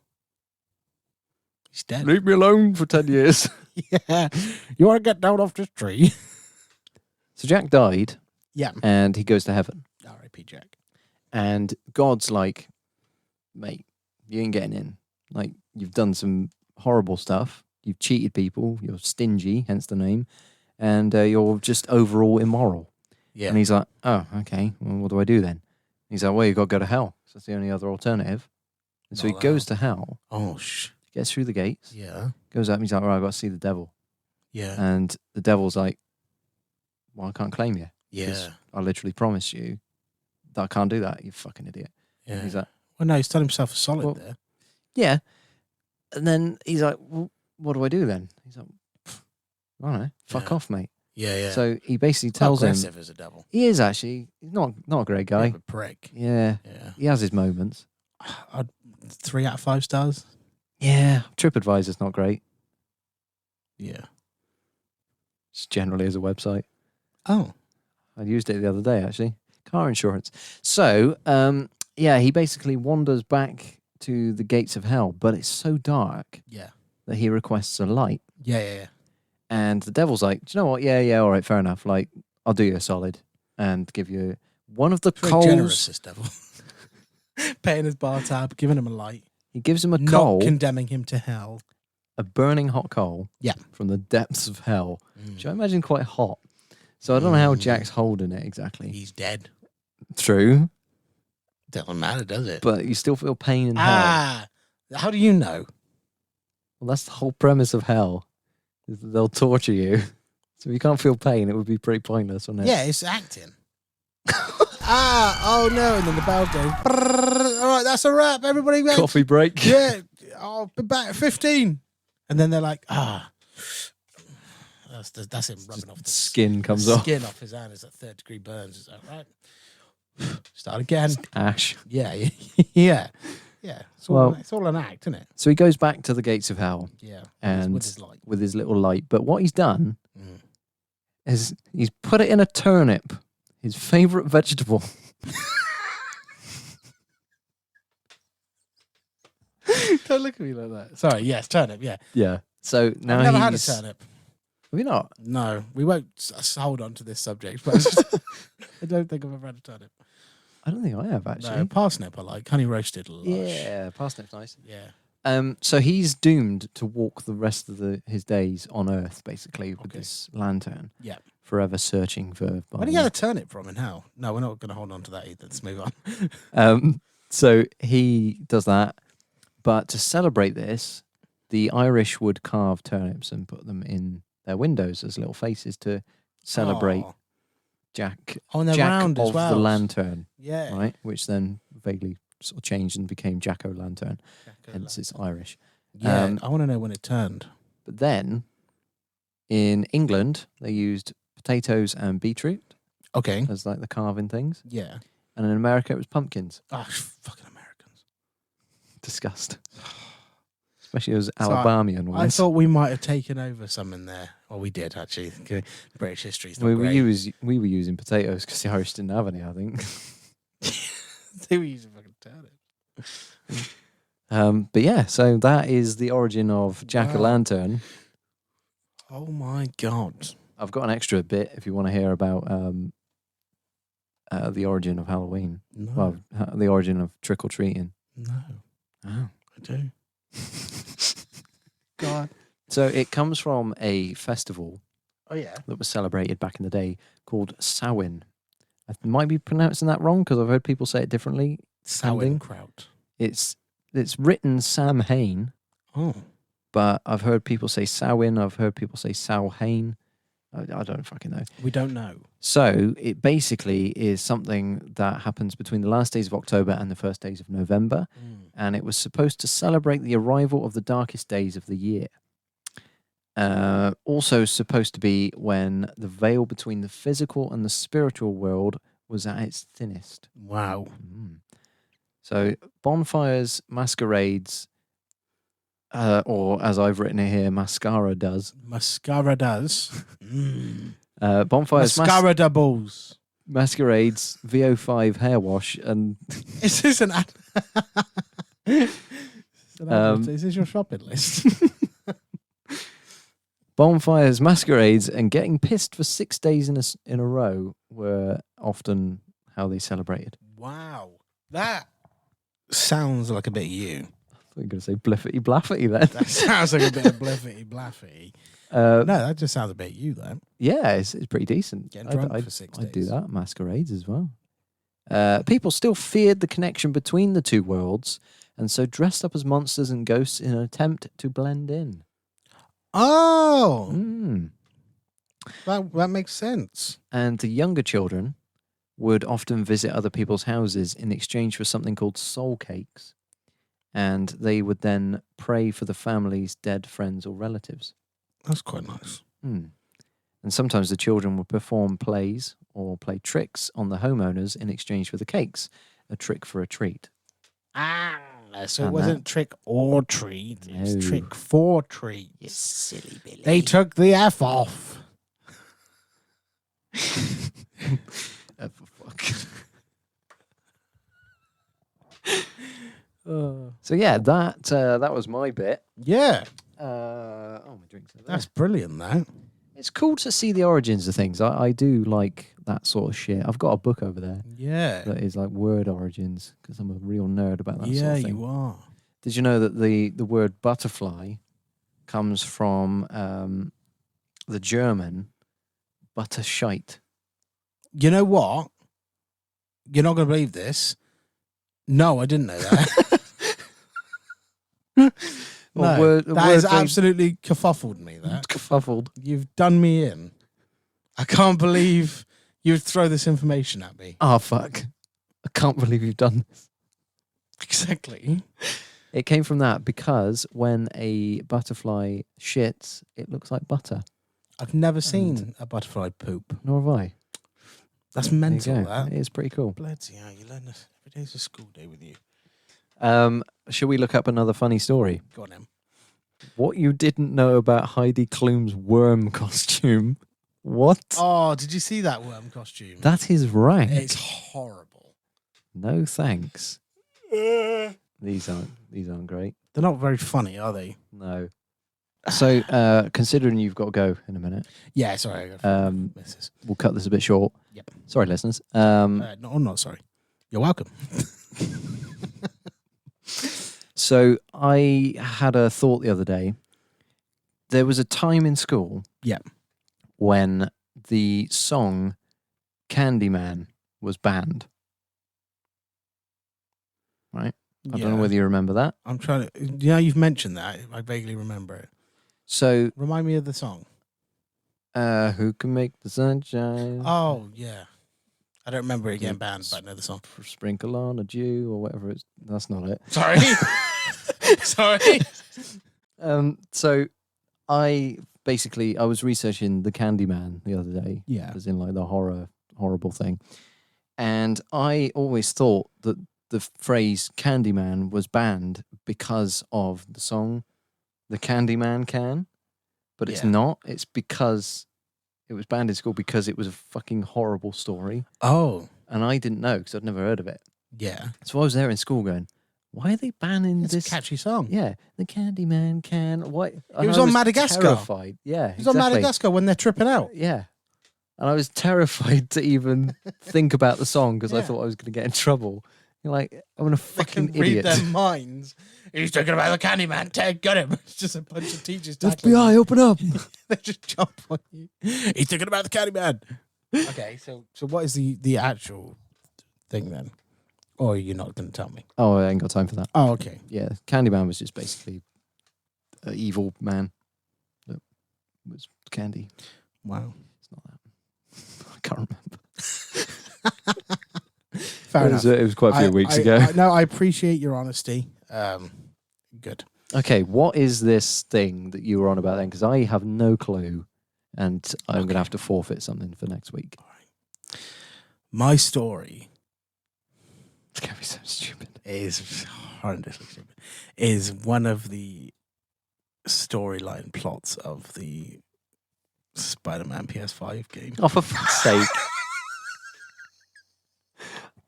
He's dead. Leave me alone for 10 years. Yeah. You want to get down off this tree? So Jack died. Yeah. And he goes to heaven. R.I.P. Jack. And God's like, mate, you ain't getting in. Like, you've done some horrible stuff. You've cheated people. You're stingy, hence the name. And you're just overall immoral. Yeah. And he's like, oh, okay. Well, what do I do then? He's like, well, you've got to go to hell. So that's the only other alternative. And so he goes to hell. Oh, gets through the gates. Yeah. Goes up and he's like, all right, I've got to see the devil. Yeah. And the devil's like, well, I can't claim you. Yeah. I literally promised you that I can't do that, you fucking idiot. Yeah. And he's like, well, no, he's done himself a solid there. Yeah. And then he's like, well, what do I do then? He's like, I don't know, fuck off, mate. Yeah. So he basically tells him. Aggressive as a devil. He is actually. He's not a great guy. A prick. Yeah. He has his moments. 3 out of 5 stars. Yeah. TripAdvisor's not great. Yeah. Just generally as a website. Oh. I used it the other day, actually. Car insurance. So, he basically wanders back to the gates of hell, but it's so dark that he requests a light. Yeah. And the devil's like, do you know what? Yeah, all right, fair enough. Like, I'll do you a solid and give you one of the coals. Generous, this devil. Paying his bar tab, giving him a light. He gives him a not coal, condemning him to hell. a burning hot coal. Yeah. From the depths of hell, which I imagine quite hot. So I don't know how Jack's holding it exactly. He's dead. True. Doesn't matter, does it? But you still feel pain in hell. How do you know? Well, that's the whole premise of hell. Is that they'll torture you. So if you can't feel pain, it would be pretty pointless, wouldn't it? Yeah, it's acting. Oh no, and then the bell goes. Brrr. All right, that's a wrap. Everybody back. Coffee break. Yeah, I'll be back at 15. And then they're like, that's him rubbing off the skin comes off. Skin off his hand. It's like 3rd-degree burns. Is that right? Start again. Ash. Yeah. Yeah. It's all an act, isn't it? So he goes back to the gates of hell. Yeah. And with his little light. But what he's done is he's put it in a turnip, his favourite vegetable. Don't look at me like that. Sorry, yes, turnip, yeah. Yeah. So now I've never had a turnip. Have you not? No, we won't hold on to this subject, but I don't think I've ever had a turnip. I don't think I have, actually. No, parsnip I like. Honey roasted. Lush. Yeah, parsnip's nice. Yeah. So he's doomed to walk the rest of his days on Earth, basically, with this lantern. Yeah. Forever searching for... Where do you get a turnip from and how? No, we're not going to hold on to that either. Let's move on. So he does that. But to celebrate this, the Irish would carve turnips and put them in their windows as little faces to celebrate Jack on their Jack round of as well. the Lantern. Yeah. Right? Which then vaguely sort of changed and became Jack-o'-lantern. Hence it's Irish. Yeah, I want to know when it turned. But then, in England, they used potatoes and beetroot. Okay. As like the carving things. Yeah. And in America, it was pumpkins. Oh, fucking Americans. Disgust. Especially those Alabamian ones. I thought we might have taken over some in there. Well, we did, actually. British history's not great. We were using potatoes because the Irish didn't have any, I think. They were using fucking turnip. But yeah, so that is the origin of Jack-o'-lantern. Oh my God. I've got an extra bit if you want to hear about the origin of Halloween. No. Well, the origin of trick-or-treating. No. Oh. I do. God. So it comes from a festival that was celebrated back in the day called Samhain. I might be pronouncing that wrong because I've heard people say it differently. Sauerkraut. It's written Samhain. Oh. But I've heard people say Samhain. I've heard people say Samhain. I don't fucking know. We don't know. So it basically is something that happens between the last days of October and the first days of November. And it was supposed to celebrate the arrival of the darkest days of the year. Also supposed to be when the veil between the physical and the spiritual world was at its thinnest. Wow. So bonfires, masquerades, or as I've written it here, mascara does. Mascara does. Bonfires, mascara doubles. Masquerades, VO5 hair wash, and Is this an ad? Is this your shopping list? bonfires, masquerades, and getting pissed for 6 days in a row were often how they celebrated. Wow, that sounds like a bit of you. I thought you were going to say bliffity blaffity then. That sounds like a bit of bliffity blaffity. No, that just sounds a bit you, though. Yeah, it's pretty decent. Getting drunk for 6 days. I'd do that. Masquerades as well. People still feared the connection between the two worlds, and so dressed up as monsters and ghosts in an attempt to blend in. Oh! That makes sense. And the younger children would often visit other people's houses in exchange for something called soul cakes. And they would then pray for the family's dead friends or relatives. That's quite nice. And sometimes the children would perform plays or play tricks on the homeowners in exchange for the cakes. A trick for a treat. So it wasn't trick or treat. It was trick for treat. You silly Billy. They took the F off. F for fuck. So yeah, that was my bit. Yeah. My drink's over there. That's brilliant, though. It's cool to see the origins of things. I do like that sort of shit. I've got a book over there. Yeah. That is like word origins because I'm a real nerd about that sort Yeah, of thing. you are. Did you know that the word butterfly comes from the German Butterscheit? You know what? You're not going to believe this. No, I didn't know that. No, that has absolutely kerfuffled me. That kerfuffled. You've done me in. I can't believe you would throw this information at me. Oh, fuck. I can't believe you've done this. Exactly. It came from that because when a butterfly shits, it looks like butter. I've never seen a butterfly poop. Nor have I. That's mental, that. It is pretty cool. Bloody hell, you learn this. Every day's a school day with you. Shall we look up another funny story? Go on, Em. What you didn't know about Heidi Klum's worm costume. What? Oh, did you see that worm costume? That is right. It's horrible. No thanks. These aren't great. They're not very funny, are they? No. So, considering you've got to go in a minute. Yeah, sorry. We'll cut this a bit short. Yep. Sorry, listeners. No, I'm not sorry. You're welcome. So I had a thought the other day. There was a time in school when the song Candyman was banned. Right? I don't know whether you remember that. I'm trying to... Yeah, you've mentioned that. I vaguely remember it. So... Remind me of the song. Who can make the sunshine? Oh, yeah. I don't remember it getting banned, but I know the song. Sprinkle on a Jew or whatever it's... That's not it. Sorry. Sorry. So I was researching the Candyman the other day. Yeah. As in like the horrible thing. And I always thought that the phrase Candyman was banned because of the song The Candyman Can. But it's not. It's because it was banned in school because it was a fucking horrible story. Oh. And I didn't know because I'd never heard of it. Yeah. So I was there in school going, why are they banning this? It's a catchy song. Yeah. The Candyman Can. Why? It was on Madagascar. Terrified. Yeah. It was on Madagascar when they're tripping out. Yeah. And I was terrified to even think about the song because I thought I was going to get in trouble. You're like, I'm a fucking idiot. Read their minds. He's talking about the Candyman. Ted, got him. It's just a bunch of teachers. FBI, open up. They just jump on you. He's talking about the Candyman. Okay, so what is the actual thing then? Or you're not going to tell me? Oh, I ain't got time for that. Oh, okay. Yeah, Candyman was just basically an evil man that was candy. Wow. It's not that. I can't remember. Fair enough. It was quite a few weeks ago. I appreciate your honesty. Good. Okay, what is this thing that you were on about then? Because I have no clue, and I'm going to have to forfeit something for next week. All right. My story... It's going to be so stupid. Is horrendously stupid. Is one of the storyline plots of the Spider-Man PS5 game. Oh, for fuck's sake.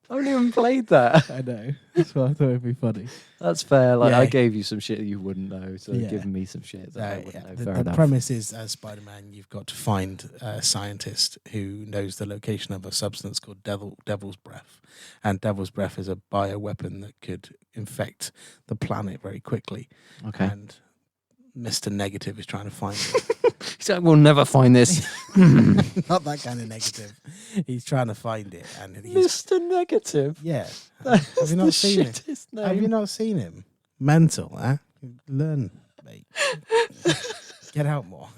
I haven't even played that. I know. That's why I thought it'd be funny. That's fair. Like I gave you some shit that you wouldn't know, so you're giving me some shit that I wouldn't know. The premise is, as Spider-Man, you've got to find a scientist who knows the location of a substance called Devil's Breath. And Devil's Breath is a bioweapon that could infect the planet very quickly. Okay. And Mr. Negative is trying to find it. He's like, we'll never find this. Not that kind of negative. He's trying to find it. And Mr. Negative? Yeah. Have you not seen him? Have you not seen him? Mental, huh? Learn, mate. Get out more.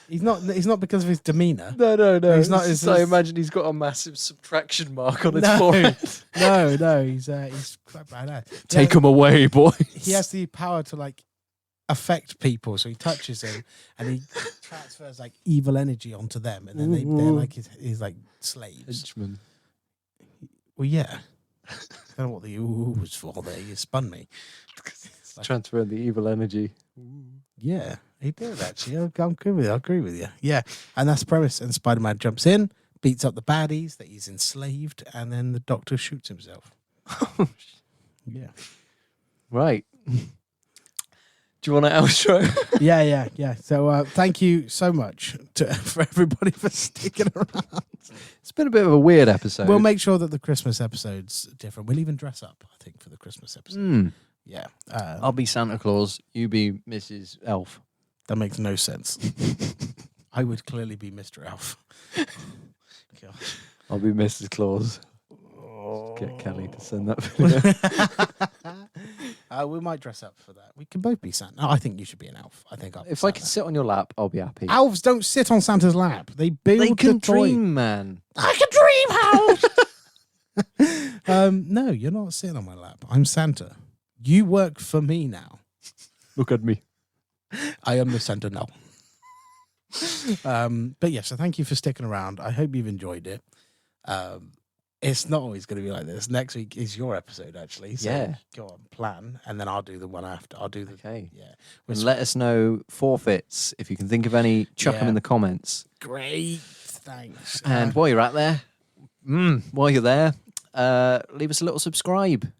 He's not because of his demeanour. No. He's not. So I imagine he's got a massive subtraction mark on his forehead. No. He's quite bad. Take him away, boy. He has the power to affect people, so he touches them and he transfers evil energy onto them, and then they're like his slaves. Henchmen. Well, yeah. I don't know what the ooh was for there. You spun me. Transferring the evil energy. Yeah, he did actually. I'll agree with you. Yeah, and that's the premise. And Spider-Man jumps in, beats up the baddies that he's enslaved, and then the Doctor shoots himself. Yeah. Right. Do you want an outro? Yeah. So thank you so much for everybody for sticking around. It's been a bit of a weird episode. We'll make sure that the Christmas episode's different. We'll even dress up, I think, for the Christmas episode. Yeah. I'll be Santa Claus. You be Mrs. Elf. That makes no sense. I would clearly be Mr. Elf. Gosh. I'll be Mrs. Claus. Get Kelly to send that video. We might dress up for that. We can both be Santa. No, I think you should be an elf. I think if I can sit on your lap, I'll be happy. Elves don't sit on Santa's lap. They build They can the toy. dream, man. I can dream, House. No, you're not sitting on my lap. I'm Santa. You work for me now. Look at me. I am the Santa now. But yeah, so thank you for sticking around. I hope you've enjoyed it. It's not always going to be like this. Next week is your episode, actually. So go on, plan, and then I'll do the one after. I'll do the And let us know forfeits if you can think of any. Chuck them in the comments. Great, thanks. And while you're out there, while you're there, leave us a little subscribe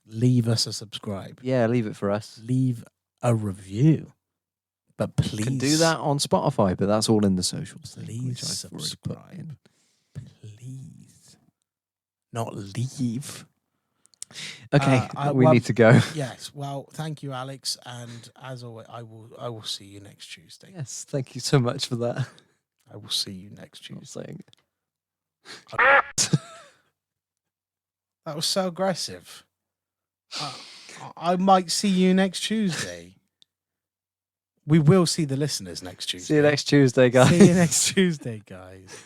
leave us a subscribe. Yeah, leave it for us. Leave a review. But please. You can do that on Spotify, but that's all in the socials. Please subscribe. Please. Not leave. Okay, we need to go. Yes. Well, thank you, Alex. And as always, I will see you next Tuesday. Yes, thank you so much for that. I will see you next Tuesday. That was so aggressive. I might see you next Tuesday. We will see the listeners next Tuesday. See you next Tuesday, guys. See you next Tuesday, guys.